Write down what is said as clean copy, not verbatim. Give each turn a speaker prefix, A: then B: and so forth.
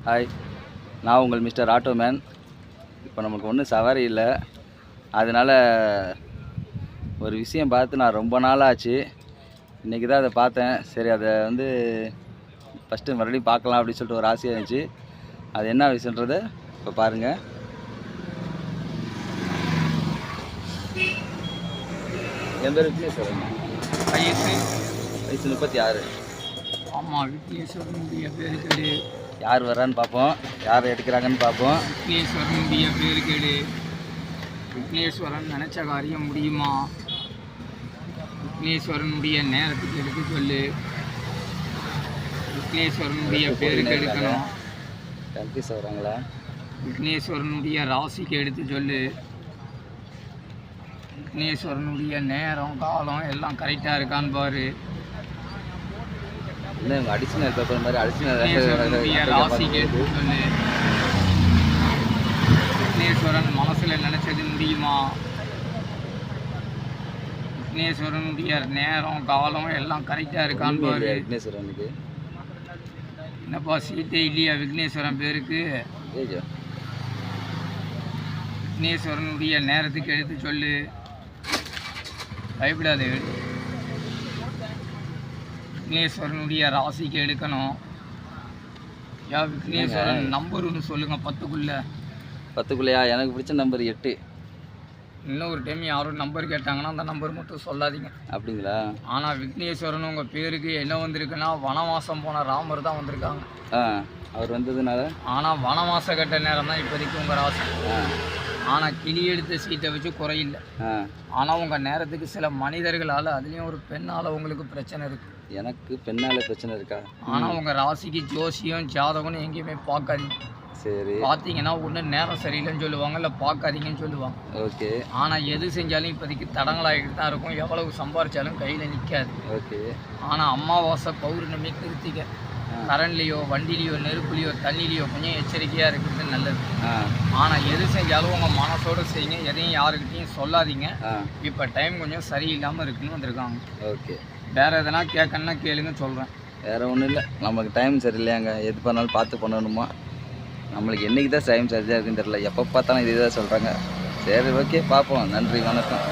A: Hi, நான் உங்கள் mister auto man. இப்போ நமக்கு ஒன்றும் சவாரி இல்லை, அதனால் ஒரு விஷயம் பார்த்து நான் ரொம்ப நாள் ஆச்சு. இன்றைக்கி தான் அதை பார்த்தேன். சரி, அதை ஃபஸ்ட்டு மறுபடியும் பார்க்கலாம் அப்படின்னு சொல்லிட்டு ஒரு ஆசையாக இருந்துச்சு. அது என்ன விஷயன்றதை இப்போ பாருங்கள். என் பேர் விக்னேஸ்வரன். வயசு 36.
B: ஆமாம், விக்னேஸ்வரனுடைய பேர் கேடு.
A: யார் வர்றான்னு பார்ப்போம், யார் எடுக்கிறாங்கன்னு பார்ப்போம்.
B: விக்னேஸ்வரனுடைய பேர் கேடு. விக்னேஸ்வரன் நினச்ச காரியம் முடியுமா? விக்னேஸ்வரனுடைய நேரத்துக்கு எடுத்து சொல்லு. விக்னேஸ்வரனுடைய பேருக்கு எடுக்கணும்.
A: கன்ஃபியூஸ் ஆகுறாங்களா?
B: விக்னேஸ்வரனுடைய ராசிக்கு எடுத்து சொல்லு. விக்னேஸ்வரனுடைய நேரம் காலம் எல்லாம் கரெக்டாக இருக்கான்னு பாரு.
A: இல்லை, இவங்க அடிஷனல் பேப்பர் மாதிரி
B: விக்னேஸ்வரனுடைய ராசிக்கு எடுத்து சொல்லு. விக்னேஸ்வரன் மனசில் நினச்சது முடியுமா? விக்னேஸ்வரனுடைய நேரம் காலம் எல்லாம் கரெக்டாக இருக்கான்னு பாரு.
A: விக்னேஸ்வரனுக்கு
B: என்னப்பா சீட்டே இல்லையா விக்னேஸ்வரன் பேருக்கு? விக்னேஸ்வரனுடைய நேரத்துக்கு எடுத்து சொல்லு. பயப்படாது. விக்னேஸ்வரனுடைய ராசிக்கு எடுக்கணும். விக்னேஸ்வரன் நம்பர் ஒன்று சொல்லுங்கள்.
A: 10குள்ளையா? எனக்கு பிடிச்ச நம்பர் 8.
B: இன்னொரு டைம் யாரும் நம்பர் கேட்டாங்கன்னா அந்த நம்பர் மட்டும் சொல்லாதீங்க.
A: அப்படிங்களா?
B: ஆனால் விக்னேஸ்வரன் உங்கள் பேருக்கு என்ன வந்திருக்குன்னா, வனவாசம் போன ராமர் தான் வந்திருக்காங்க.
A: அவர் வந்ததுனால. ஆனால்
B: வனவாச கட்ட நேரம் தான் இப்போதைக்கு உங்கள் ராசி. ஆனால் கிளி எடுத்த சீட்டை வச்சு குறையில்லை. ஆனால் உங்கள் நேரத்துக்கு சில மனிதர்களால், அதுலேயும் ஒரு பெண்ணால் உங்களுக்கு பிரச்சனை இருக்குது.
A: எனக்கு பெண்ணால் பிரச்சனை இருக்கா?
B: ஆனால் உங்கள் ராசிக்கு ஜோசியம் ஜாதகம்னு எங்கேயுமே பார்க்காதீங்க.
A: சரி,
B: பார்த்தீங்கன்னா ஒன்று நேரம் சரியில்லைன்னு சொல்லுவாங்க, இல்லை பார்க்காதீங்கன்னு சொல்லுவாங்க.
A: ஓகே.
B: ஆனால் எது செஞ்சாலும் இப்போதைக்கு தடங்களாகிட்டு தான் இருக்கும். எவ்வளவு சம்பாரிச்சாலும் கையில் நிற்காது.
A: ஓகே.
B: ஆனால் அமாவாசை பௌர்ணமி கிருத்திகை கரண்ட்லேயோ வண்டிலேயோ நெருப்புலேயோ தண்ணிலேயோ கொஞ்சம் எச்சரிக்கையாக இருக்கிறது நல்லது. ஆனால் எது செஞ்சாலும் உங்கள் மனசோடு செய்யுங்க. எதையும் யாருக்கிட்டையும் சொல்லாதீங்க. இப்போ டைம் கொஞ்சம் சரியில்லாமல் இருக்குன்னு வந்திருக்காங்க.
A: ஓகே.
B: வேறு எதனா கேட்கணுன்னா கேளுங்க, சொல்கிறேன்.
A: வேறு ஒன்றும் இல்லை, நமக்கு டைம் சரியில்லையாங்க. எது பண்ணாலும் பார்த்து பண்ணணுமா? நம்மளுக்கு என்றைக்கு தான் டைம் சரியாக இருக்குன்னு தெரியல. எப்போ பார்த்தாலும் இதே தான் சொல்கிறாங்க. சரி, ஓகே, பார்ப்போம். நன்றி, வணக்கம்.